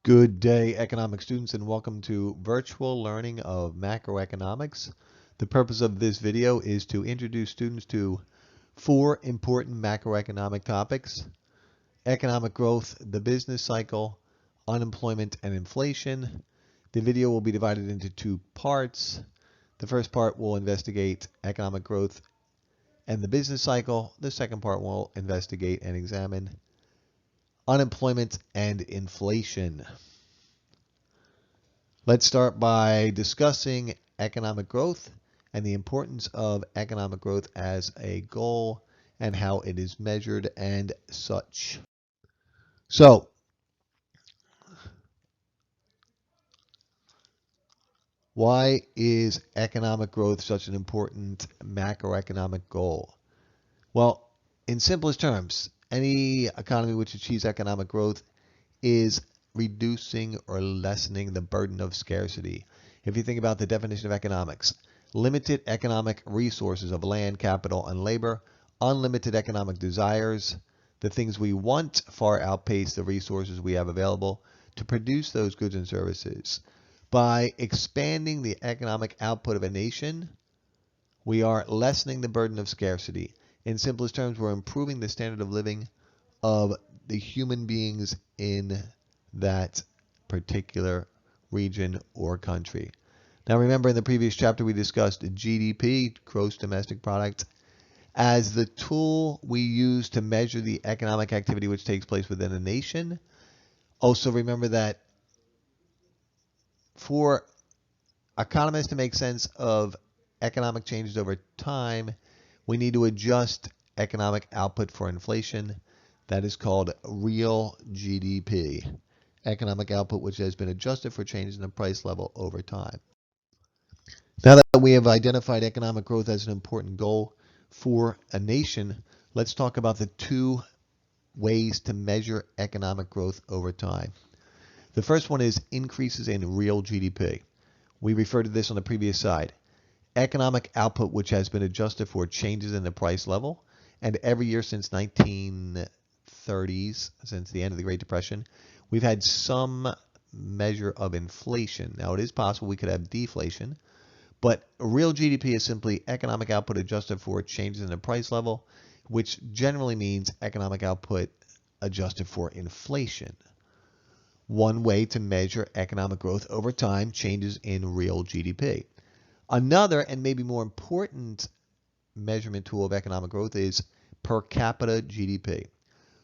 Good day, economic students, and welcome to virtual learning of macroeconomics. The purpose of this video is to introduce students to four important macroeconomic topics: economic growth, the business cycle, unemployment, and inflation. The video will be divided into two parts. The first part will investigate economic growth and the business cycle. The second part will investigate and examine unemployment and inflation. Let's start by discussing economic growth and the importance of economic growth as a goal and how it is measured and such. So, why is economic growth such an important macroeconomic goal? Well, in simplest terms, any economy which achieves economic growth is reducing or lessening the burden of scarcity. If you think about the definition of economics, limited economic resources of land, capital, and labor, unlimited economic desires, the things we want far outpace the resources we have available to produce those goods and services. By expanding the economic output of a nation, we are lessening the burden of scarcity. In simplest terms, we're improving the standard of living of the human beings in that particular region or country. Now remember, in the previous chapter we discussed GDP, gross domestic product, as the tool we use to measure the economic activity which takes place within a nation. Also remember that for economists to make sense of economic changes over time, we need to adjust economic output for inflation. That is called real GDP, economic output which has been adjusted for changes in the price level over time. Now that we have identified economic growth as an important goal for a nation, let's talk about the two ways to measure economic growth over time. The first one is increases in real GDP. We referred to this on the previous slide. Economic output which has been adjusted for changes in the price level, and every year since 1930s, since the end of the Great Depression, we've had some measure of inflation. Now it is possible we could have deflation, but real GDP is simply economic output adjusted for changes in the price level, which generally means economic output adjusted for inflation. One way to measure economic growth over time, changes in real GDP. Another, and maybe more important, measurement tool of economic growth is per capita GDP.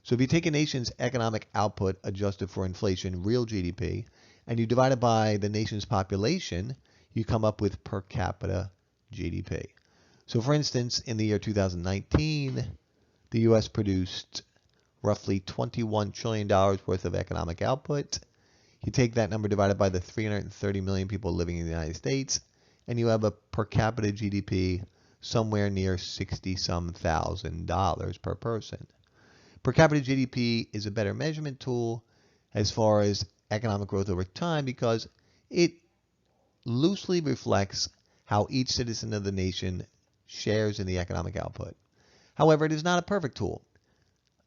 So if you take a nation's economic output adjusted for inflation, real GDP, and you divide it by the nation's population, you come up with per capita GDP. So for instance, in the year 2019, the U.S. produced roughly $21 trillion worth of economic output. You take that number divided by the 330 million people living in the United States, and you have a per capita GDP somewhere near $60-some thousand per person. Per capita GDP is a better measurement tool as far as economic growth over time because it loosely reflects how each citizen of the nation shares in the economic output. However, it is not a perfect tool.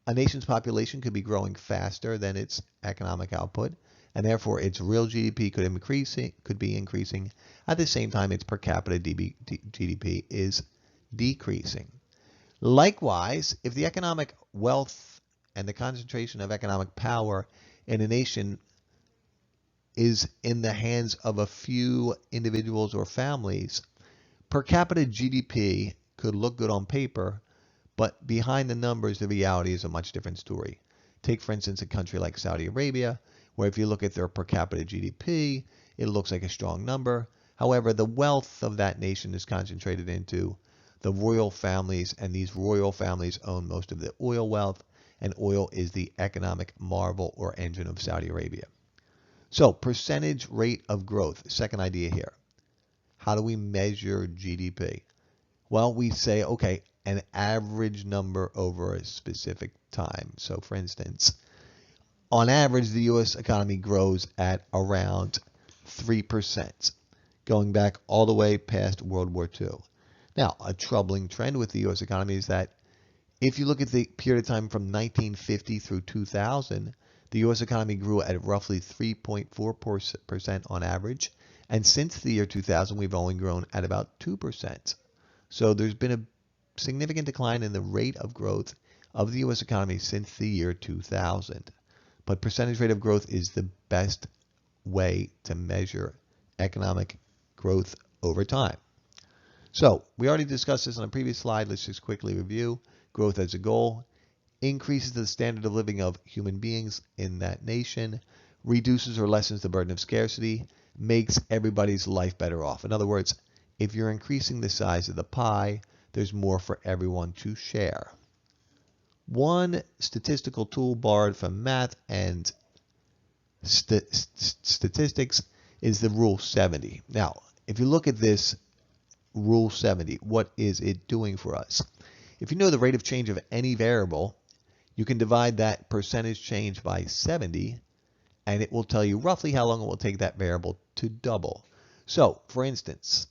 A nation's population could be growing faster than its economic output, and therefore its real GDP could be increasing. At the same time, its per capita GDP is decreasing. Likewise, if the economic wealth and the concentration of economic power in a nation is in the hands of a few individuals or families, per capita GDP could look good on paper, but behind the numbers, the reality is a much different story. Take, for instance, a country like Saudi Arabia, where if you look at their per capita GDP, it looks like a strong number. However, the wealth of that nation is concentrated into the royal families, and these royal families own most of the oil wealth, and oil is the economic marvel or engine of Saudi Arabia. So, percentage rate of growth, second idea here. How do we measure GDP? Well, we say, okay, an average number over a specific time. So for instance, on average, the U.S. economy grows at around 3%, going back all the way past World War II. Now, a troubling trend with the U.S. economy is that if you look at the period of time from 1950 through 2000, The U.S. economy grew at roughly 3.4% on average. And since the year 2000, we've only grown at about 2%. So there's been a significant decline in the rate of growth of the U.S. economy since the year 2000. But percentage rate of growth is the best way to measure economic growth over time. So we already discussed this on a previous slide. Let's just quickly review. Growth as a goal increases the standard of living of human beings in that nation, reduces or lessens the burden of scarcity, makes everybody's life better off. In other words, if you're increasing the size of the pie, there's more for everyone to share. One statistical tool borrowed from math and statistics is the Rule 70. Now, if you look at this Rule 70, what is it doing for us? If you know the rate of change of any variable, you can divide that percentage change by 70, and it will tell you roughly how long it will take that variable to double. So, for instance,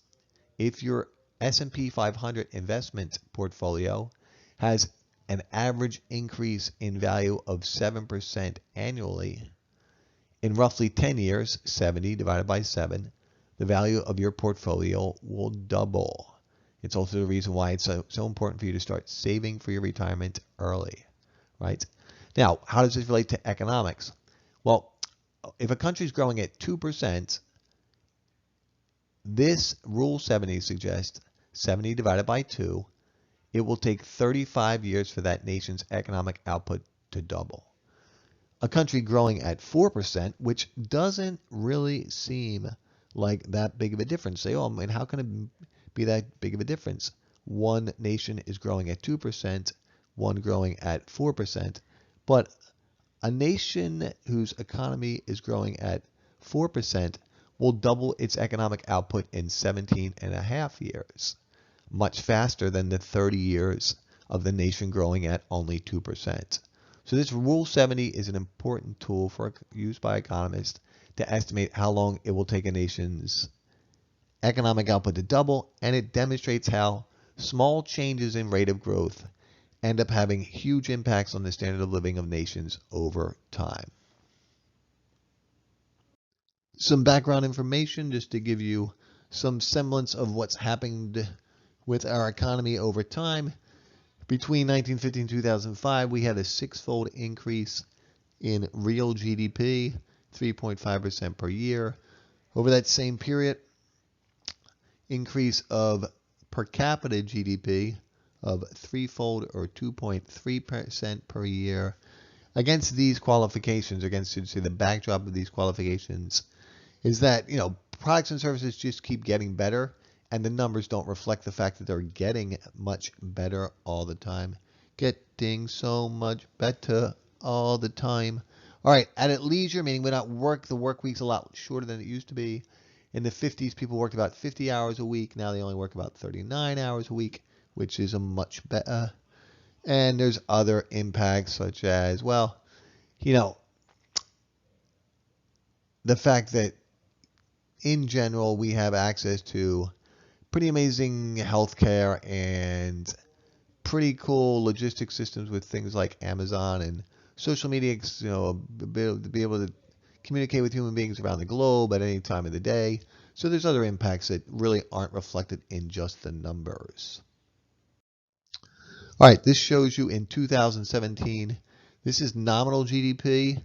if your S&P 500 investment portfolio has an average increase in value of 7% annually, in roughly 10 years, 70 divided by 7, the value of your portfolio will double. It's also the reason why it's so important for you to start saving for your retirement early, right? Now, how does this relate to economics? Well, if a country is growing at 2%, this Rule 70 suggests 70 divided by 2, it will take 35 years for that nation's economic output to double. A country growing at 4%, which doesn't really seem like that big of a difference. Say, oh, and how can it be that big of a difference? One nation is growing at 2%, one growing at 4%, but a nation whose economy is growing at 4% will double its economic output in 17.5 years, much faster than the 30 years of the nation growing at only 2%. So this Rule 70 is an important tool used by economists to estimate how long it will take a nation's economic output to double, and it demonstrates how small changes in rate of growth end up having huge impacts on the standard of living of nations over time. Some background information just to give you some semblance of what's happened with our economy over time. Between 1950 and 2005, we had a six-fold increase in real GDP, 3.5% per year. Over that same period, increase of per capita GDP of threefold or 2.3% per year. Against these qualifications, against the backdrop of these qualifications, is that, products and services just keep getting better, and the numbers don't reflect the fact that they're getting much better all the time. Getting so much better all the time. All right, at leisure, meaning the work week's a lot shorter than it used to be. In the 50s, people worked about 50 hours a week. Now they only work about 39 hours a week, which is a much better. And there's other impacts such as, the fact that in general we have access to pretty amazing healthcare and pretty cool logistics systems with things like Amazon and social media, to be able to communicate with human beings around the globe at any time of the day. So there's other impacts that really aren't reflected in just the numbers. All right, this shows you in 2017. This is nominal GDP.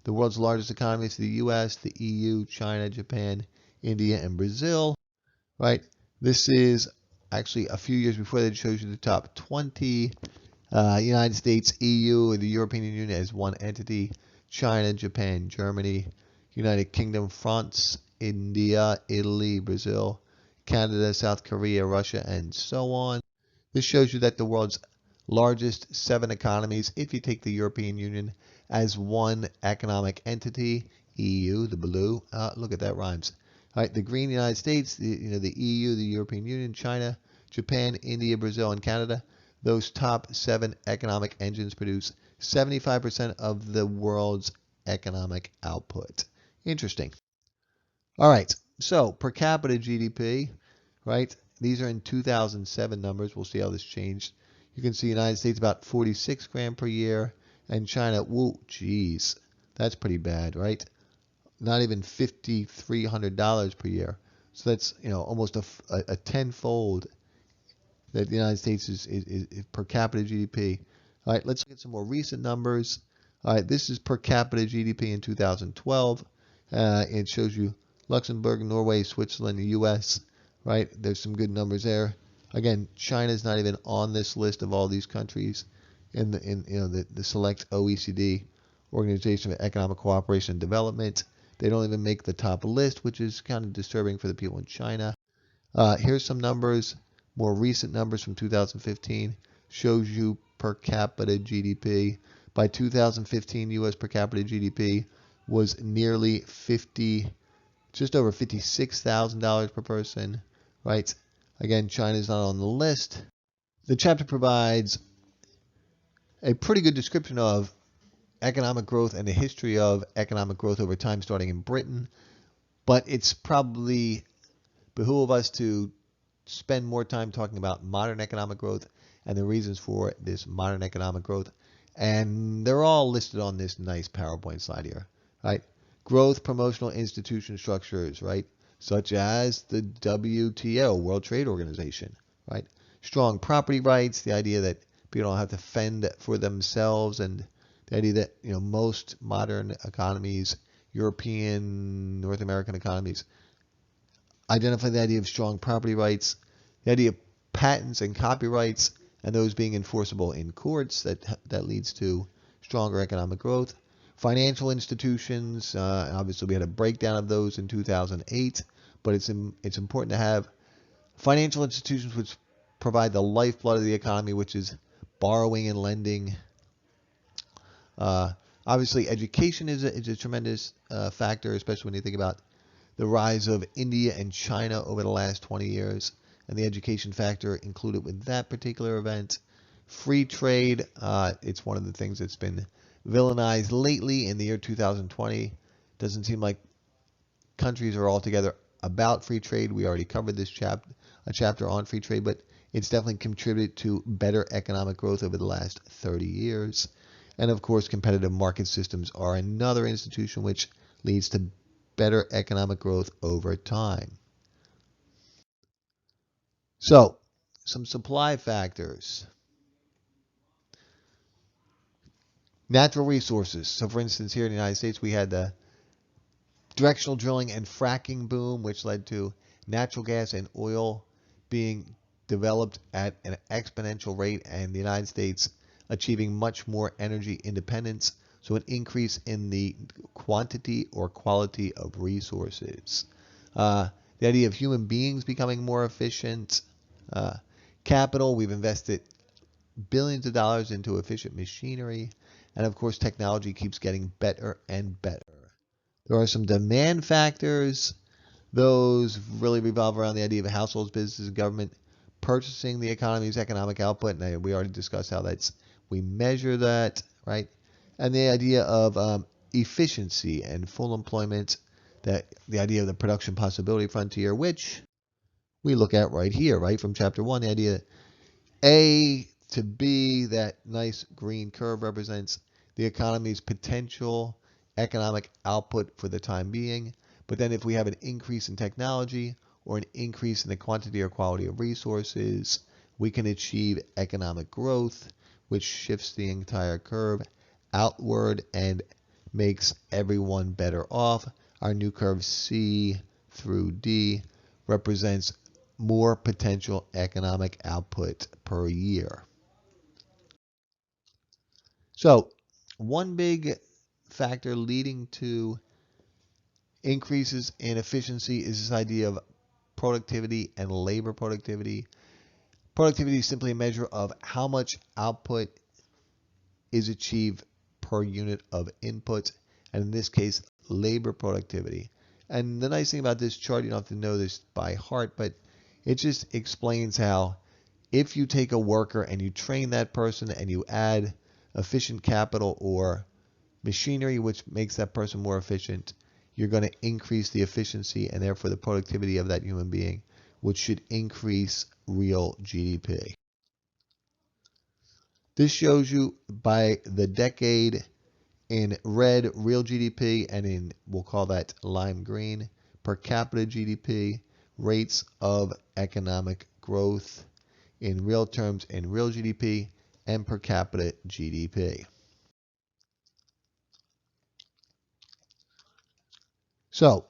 The world's largest economies: the U.S., the EU, China, Japan, India, and Brazil. Right. This is actually a few years before that. Shows you the top 20. United States, EU, the European Union as one entity. China, Japan, Germany, United Kingdom, France, India, Italy, Brazil, Canada, South Korea, Russia, and so on. This shows you that the world's largest 7 economies, if you take the European Union as one economic entity, EU, the blue, look at that, rhymes. All right, the green, United States, the EU, the European Union, China, Japan, India, Brazil, and Canada. Those top 7 economic engines produce 75% of the world's economic output. Interesting. All right, so per capita GDP, right? These are in 2007 numbers. We'll see how this changed. You can see United States about 46 grand per year, and China, That's pretty bad, right? Not even $5,300 per year. So that's, almost a tenfold that the United States is per capita GDP. All right, let's look at some more recent numbers. All right, this is per capita GDP in 2012. It shows you Luxembourg, Norway, Switzerland, the U.S. Right, there's some good numbers there. Again, China's not even on this list of all these countries in the select OECD, Organization for Economic Cooperation and Development. They don't even make the top list, which is kind of disturbing for the people in China. Here's some numbers, more recent numbers from 2015, shows you per capita GDP. By 2015, U.S. per capita GDP was nearly just over $56,000 per person, right? Again, China's not on the list. The chapter provides a pretty good description of economic growth and the history of economic growth over time, starting in Britain, but it's probably behoove us to spend more time talking about modern economic growth and the reasons for this modern economic growth. And they're all listed on this nice PowerPoint slide here, right? Growth promotional institution structures, right? Such as the WTO, World Trade Organization, right? Strong property rights, the idea that people don't have to fend for themselves, and the idea that, most modern economies, European, North American economies, identify the idea of strong property rights, the idea of patents and copyrights, and those being enforceable in courts. That leads to stronger economic growth. Financial institutions, obviously we had a breakdown of those in 2008, but it's important to have financial institutions which provide the lifeblood of the economy, which is borrowing and lending. Obviously, education is a tremendous factor, especially when you think about the rise of India and China over the last 20 years, and the education factor included with that particular event. Free trade, it's one of the things that's been villainized lately in the year 2020. Doesn't seem like countries are altogether about free trade. We already covered this a chapter on free trade, but it's definitely contributed to better economic growth over the last 30 years. And of course, competitive market systems are another institution which leads to better economic growth over time. So, some supply factors. Natural resources. So, for instance, here in the United States, we had the directional drilling and fracking boom, which led to natural gas and oil being developed at an exponential rate, and the United States achieving much more energy independence. So, an increase in the quantity or quality of resources. The idea of human beings becoming more efficient. Capital, we've invested billions of dollars into efficient machinery. And of course, technology keeps getting better and better. There are some demand factors. Those really revolve around the idea of households, businesses, and government purchasing the economy's economic output. And we already discussed how we measure that, right? And the idea of efficiency and full employment, that the idea of the production possibility frontier, which we look at right here, right, from chapter 1, the idea that A to B, that nice green curve represents the economy's potential economic output for the time being. But then if we have an increase in technology or an increase in the quantity or quality of resources, we can achieve economic growth, which shifts the entire curve outward and makes everyone better off. Our new curve C through D represents more potential economic output per year. So, one big factor leading to increases in efficiency is this idea of productivity and labor productivity. Productivity is simply a measure of how much output is achieved per unit of input, and in this case, labor productivity. And the nice thing about this chart, you don't have to know this by heart, but it just explains how if you take a worker and you train that person and you add efficient capital or machinery which makes that person more efficient, you're going to increase the efficiency and therefore the productivity of that human being, which should increase real GDP. This shows you by the decade in red, real GDP, and in, we'll call that lime green, per capita GDP, rates of economic growth in real terms in real GDP and per capita GDP. So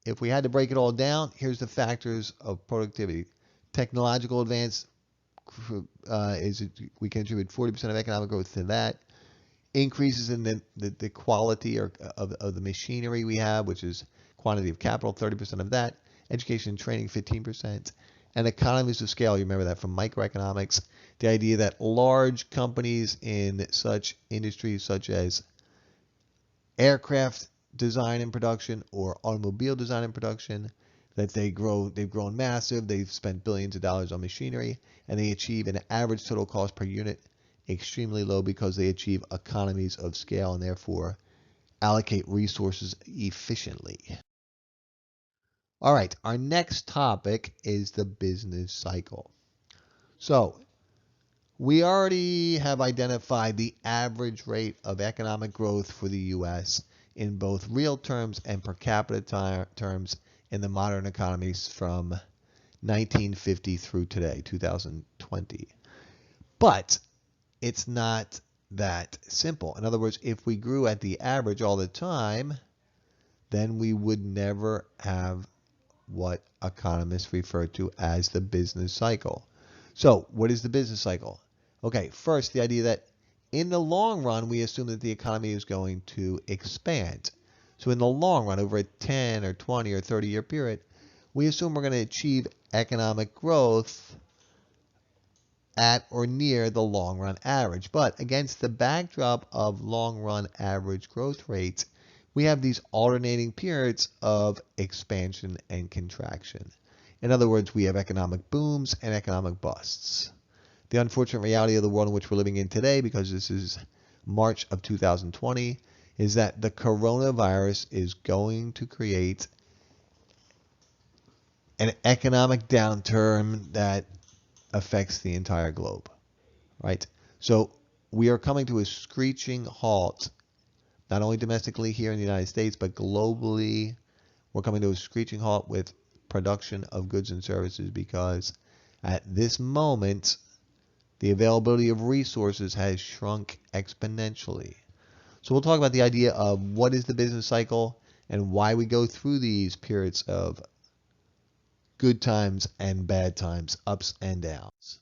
if we had to break it all down, here's the factors of productivity. Technological advance we can attribute 40% of economic growth to that. Increases in the quality of the machinery we have, which is quantity of capital, 30% of that. Education and training, 15%. And economies of scale, you remember that from microeconomics, the idea that large companies in such industries such as aircraft design and production or automobile design and production, that they've grown massive, they've spent billions of dollars on machinery, and they achieve an average total cost per unit extremely low because they achieve economies of scale and therefore allocate resources efficiently. All right, our next topic is the business cycle. So we already have identified the average rate of economic growth for the U.S. in both real terms and per capita terms in the modern economies from 1950 through today, 2020. But it's not that simple. In other words, if we grew at the average all the time, then we would never have what economists refer to as the business cycle. So what is the business cycle? Okay, first, the idea that in the long run, we assume that the economy is going to expand. So in the long run, over a 10 or 20 or 30-year period, we assume we're going to achieve economic growth at or near the long run average. But against the backdrop of long run average growth rates, we have these alternating periods of expansion and contraction. In other words, we have economic booms and economic busts. The unfortunate reality of the world in which we're living in today, because this is March of 2020, is that the coronavirus is going to create an economic downturn that affects the entire globe, right? So we are coming to a screeching halt, not only domestically here in the United States, but globally. We're coming to a screeching halt with production of goods and services because at this moment, the availability of resources has shrunk exponentially. So we'll talk about the idea of what is the business cycle and why we go through these periods of good times and bad times, ups and downs.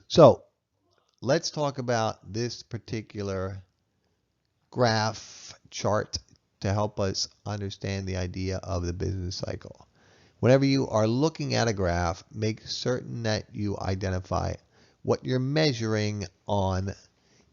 So let's talk about this particular graph chart to help us understand the idea of the business cycle. Whenever you are looking at a graph, make certain that you identify what you're measuring on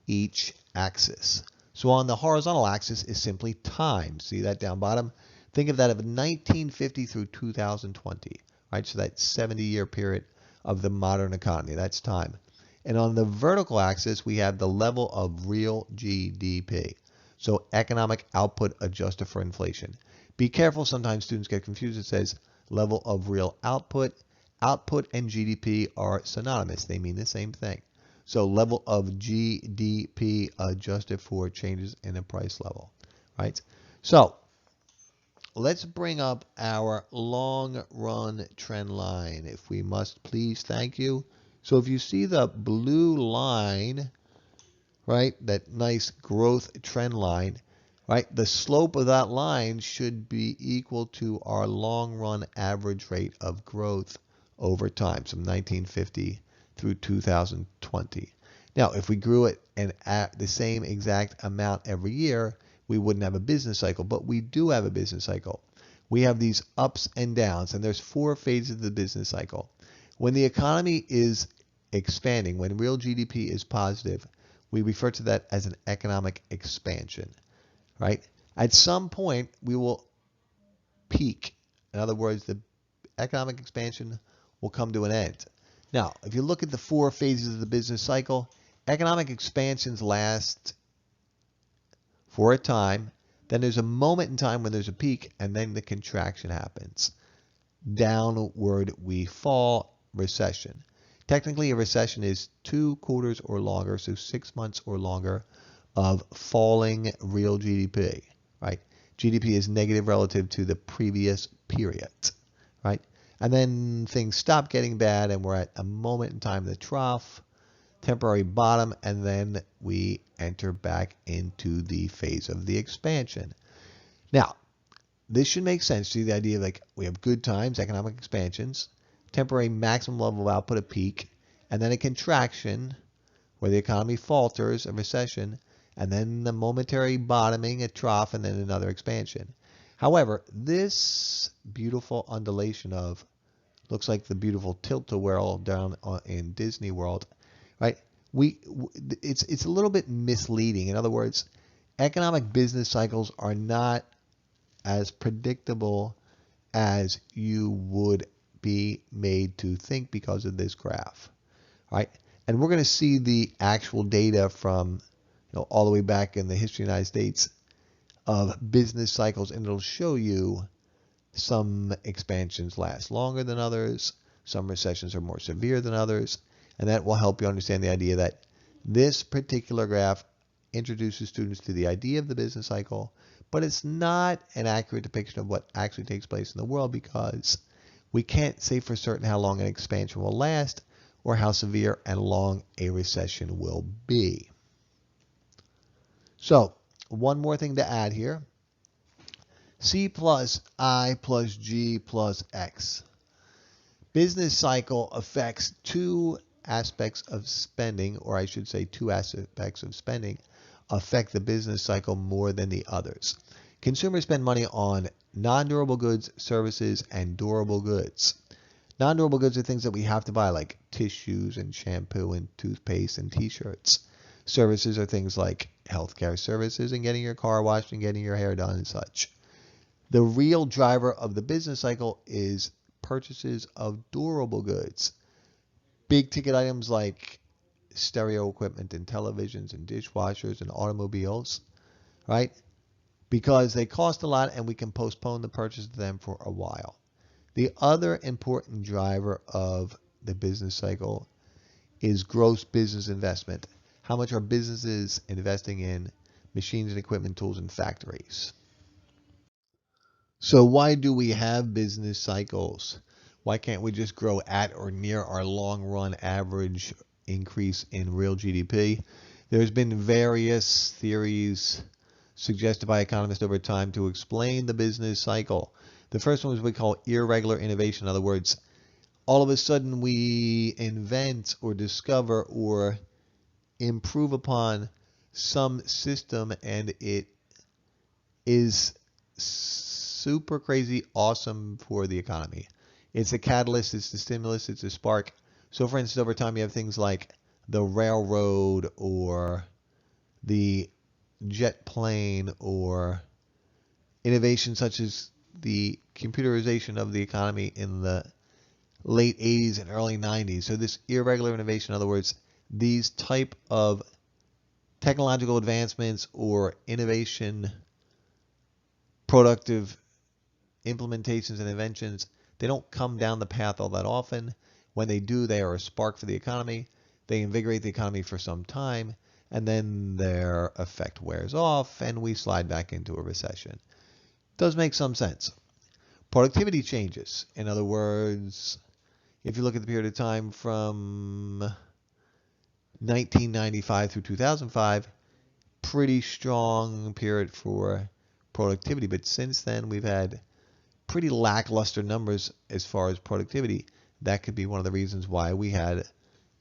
each axis. So on the horizontal axis is simply time. See that down bottom? Think of that of 1950 through 2020, right? So that 70-year period of the modern economy. That's time. And on the vertical axis, we have the level of real GDP. So economic output adjusted for inflation. Be careful, sometimes students get confused. It says level of real output. Output and GDP are synonymous. They mean the same thing. So level of GDP adjusted for changes in the price level, right? So let's bring up our long run trend line, if we must, please. Thank you. So if you see the blue line, right, that nice growth trend line, right, the slope of that line should be equal to our long run average rate of growth over time, from 1950 through 2020. Now, if we grew it at the same exact amount every year, we wouldn't have a business cycle, but we do have a business cycle. We have these ups and downs, and there's 4 phases of the business cycle. When the economy is expanding, when real GDP is positive, we refer to that as an economic expansion, right? At some point, we will peak. In other words, the economic expansion will come to an end. Now, if you look at the 4 phases of the business cycle, economic expansions last for a time. Then there's a moment in time when there's a peak, and then the contraction happens. Downward we fall, recession. Technically, a recession is 2 quarters or longer, so 6 months or longer, of falling real GDP, right? GDP is negative relative to the previous period, right? And then things stop getting bad and we're at a moment in time, the trough, temporary bottom, and then we enter back into the phase of the expansion. Now, this should make sense to you, the idea of like we have good times, economic expansions, temporary maximum level of output, a peak, and then a contraction where the economy falters, a recession, and then the momentary bottoming, a trough, and then another expansion. However, this beautiful undulation of looks like the beautiful tilt-a-whirl down in Disney World, right? It's a little bit misleading. In other words, economic business cycles are not as predictable as you would be made to think because of this graph, right? And we're going to see the actual data from all the way back in the history of the United States of business cycles, and it'll show you some expansions last longer than others, some recessions are more severe than others, and that will help you understand the idea that this particular graph introduces students to the idea of the business cycle, but it's not an accurate depiction of what actually takes place in the world because we can't say for certain how long an expansion will last or how severe and long a recession will be. So, one more thing to add here. C plus I plus G plus X. Business cycle affects two aspects of spending, or I should say two aspects of spending affect the business cycle more than the others. Consumers spend money on non-durable goods, services, and durable goods. Non-durable goods are things that we have to buy, like tissues and shampoo and toothpaste and t-shirts. Services are things like healthcare services and getting your car washed and getting your hair done and such. The real driver of the business cycle is purchases of durable goods. Big ticket items like stereo equipment and televisions and dishwashers and automobiles, right? Because they cost a lot and we can postpone the purchase of them for a while. The other important driver of the business cycle is gross business investment. How much are businesses investing in machines and equipment, tools, and factories? So why do we have business cycles? Why can't we just grow at or near our long run average increase in real GDP? There's been various theories suggested by economists over time to explain the business cycle. The first one is what we call irregular innovation. In other words, all of a sudden we invent or discover or improve upon some system and it is super crazy awesome for the economy. It's a catalyst, it's the stimulus, it's a spark. So for instance, over time you have things like the railroad or the jet plane or innovations such as the computerization of the economy in the late 80s and early 90s. So this irregular innovation, in other words, these type of technological advancements or innovation, productive implementations and inventions, they don't come down the path all that often. When they do, they are a spark for the economy. They invigorate the economy for some time, and then their effect wears off, and we slide back into a recession. Does make some sense. Productivity changes. In other words, if you look at the period of time from 1995 through 2005, pretty strong period for productivity. But since then, we've had pretty lackluster numbers as far as productivity. That could be one of the reasons why we had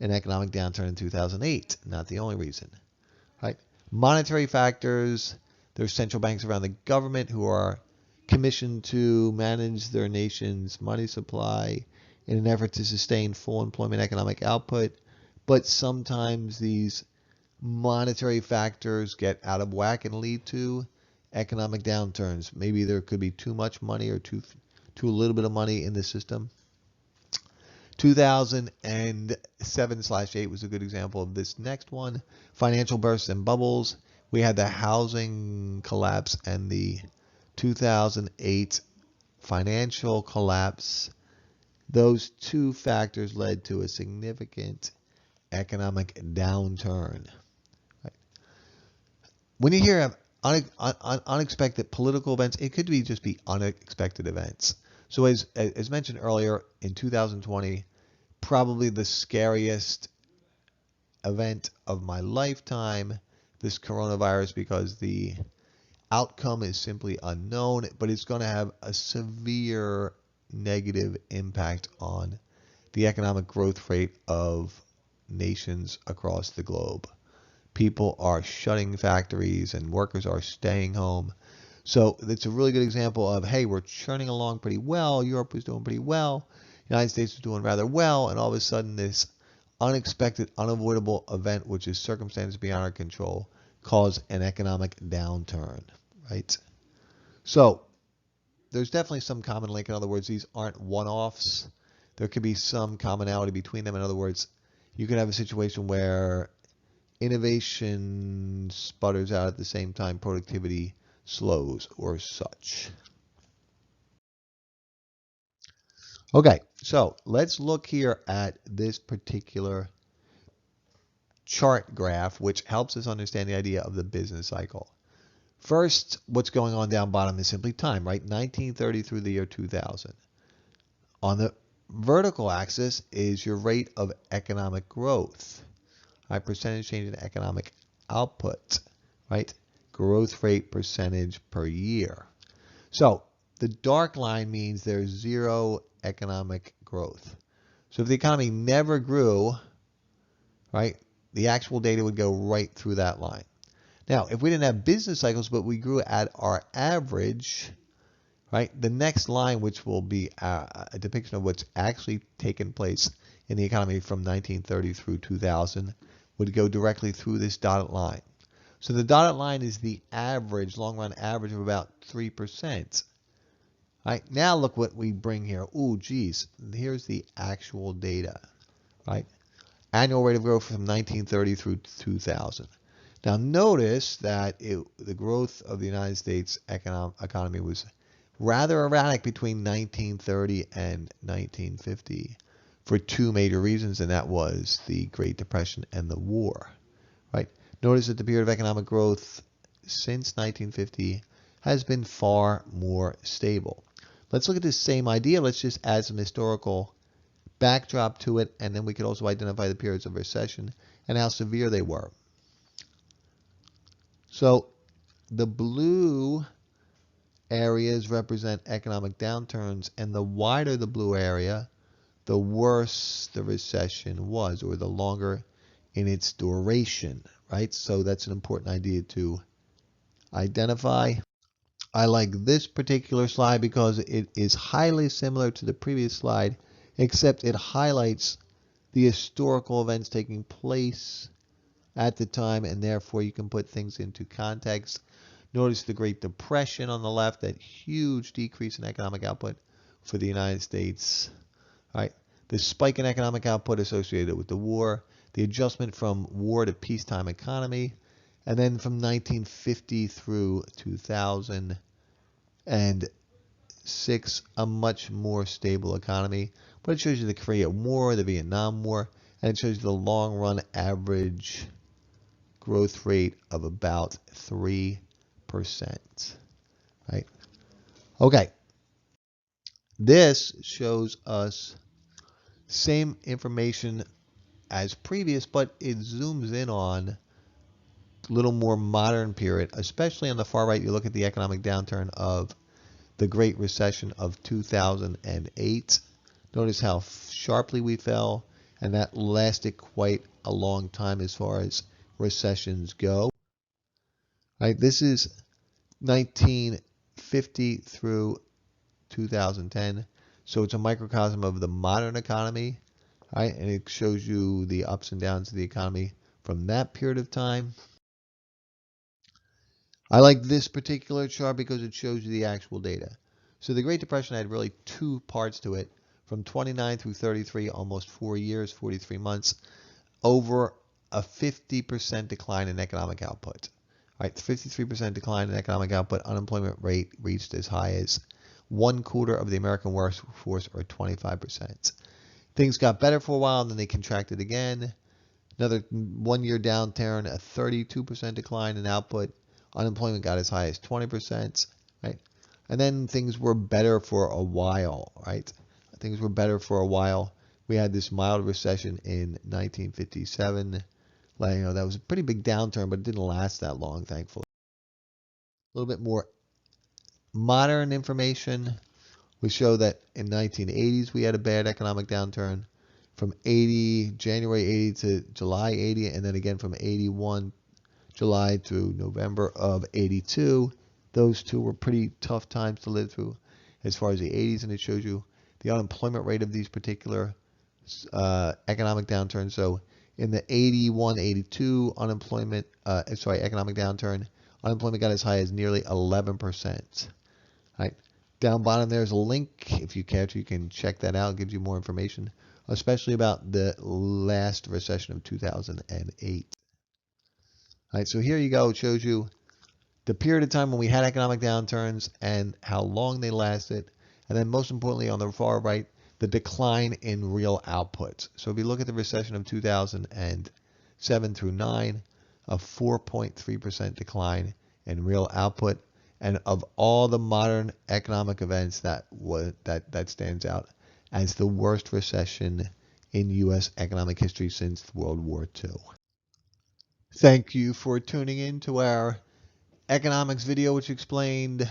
an economic downturn in 2008. Not the only reason, right? Monetary factors. There's central banks around the government who are commissioned to manage their nation's money supply in an effort to sustain full employment economic output. But sometimes these monetary factors get out of whack and lead to economic downturns. Maybe there could be too much money or too little bit of money in the system. 2007/8 was a good example of this next one. Financial bursts and bubbles. We had the housing collapse and the 2008 financial collapse. Those two factors led to a significant economic downturn. when you hear of unexpected political events, it could be just be unexpected events. So as mentioned earlier, in 2020, probably the scariest event of my lifetime, this coronavirus, because the outcome is simply unknown, but it's going to have a severe negative impact on the economic growth rate of nations across the globe. People are shutting factories and workers are staying home. So it's a really good example of, hey, we're churning along pretty well. Europe was doing pretty well. The United States was doing rather well. And all of a sudden, this unexpected, unavoidable event, which is circumstances beyond our control, caused an economic downturn, right? So there's definitely some common link. In other words, these aren't one-offs. There could be some commonality between them. In other words, you could have a situation where innovation sputters out at the same time productivity slows or such. Okay, so let's look here at this particular chart graph, which helps us understand the idea of the business cycle. First, what's going on down bottom is simply time, right? 1930 through the year 2000. On the vertical axis is your rate of economic growth. Right, percentage change in economic output, right? Growth rate percentage per year. So the dark line means there's zero economic growth. So if the economy never grew, right, the actual data would go right through that line. Now, if we didn't have business cycles, but we grew at our average, right, the next line, which will be a depiction of what's actually taken place in the economy from 1930 through 2000, would go directly through this dotted line. So the dotted line is the average, long run average of about 3%. Right, now look what we bring here. Ooh, geez, here's the actual data, right? Annual rate of growth from 1930 through 2000. Now notice that the growth of the United States economy was rather erratic between 1930 and 1950 for two major reasons, and that was the Great Depression and the war, right? Notice that the period of economic growth since 1950 has been far more stable. Let's look at this same idea. Let's just add some historical backdrop to it, and then we could also identify the periods of recession and how severe they were. So the blue areas represent economic downturns, and the wider the blue area, the worse the recession was, or the longer in its duration, right? So that's an important idea to identify. I like this particular slide because it is highly similar to the previous slide, except it highlights the historical events taking place at the time, and therefore you can put things into context. Notice the Great Depression on the left, that huge decrease in economic output for the United States, right? The spike in economic output associated with the war, the adjustment from war to peacetime economy, and then from 1950 through 2006, a much more stable economy. But it shows you the Korean War, the Vietnam War, and it shows you the long run average growth rate of about 3%, right? Okay. This shows us same information as previous, but it zooms in on a little more modern period, especially on the far right. You look at the economic downturn of the Great Recession of 2008. Notice how sharply we fell, and that lasted quite a long time as far as recessions go. Right, this is 1950 through 2010. So it's a microcosm of the modern economy, right? And it shows you the ups and downs of the economy from that period of time. I like this particular chart because it shows you the actual data. So the Great Depression had really two parts to it. From 29 through 33, almost 4 years, 43 months, over a 50% decline in economic output. Right, 53% decline in economic output, unemployment rate reached as high as 1/4 of the American workforce, or 25%. Things got better for a while, and then they contracted again. Another 1 year downturn, a 32% decline in output, Unemployment got as high as 20%, right? And then things were better for a while, right? Things were better for a while. We had this mild recession in 1957. Like, that was a pretty big downturn, but it didn't last that long, thankfully. A little bit more modern information. We show that in 1980s we had a bad economic downturn from January 80 to July 80, and then again from 81 July through November of 82. Those two were pretty tough times to live through as far as the 80s, and it shows you the unemployment rate of these particular economic downturns. So in the 81-82 economic downturn, unemployment got as high as nearly 11%. Right. Down bottom there's a link. If you care to, you can check that out. It gives you more information, especially about the last recession of 2008. All right, so here you go. It shows you the period of time when we had economic downturns and how long they lasted. And then most importantly, on the far right, the decline in real output. So if you look at the recession of 2007 through 9, a 4.3% decline in real output. And of all the modern economic events, that stands out as the worst recession in U.S. economic history since World War II. Thank you for tuning in to our economics video, which explained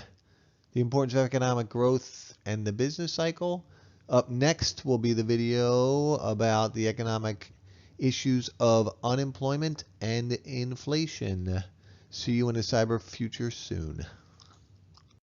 the importance of economic growth and the business cycle. Up next will be the video about the economic issues of unemployment and inflation. See you in the cyber future soon.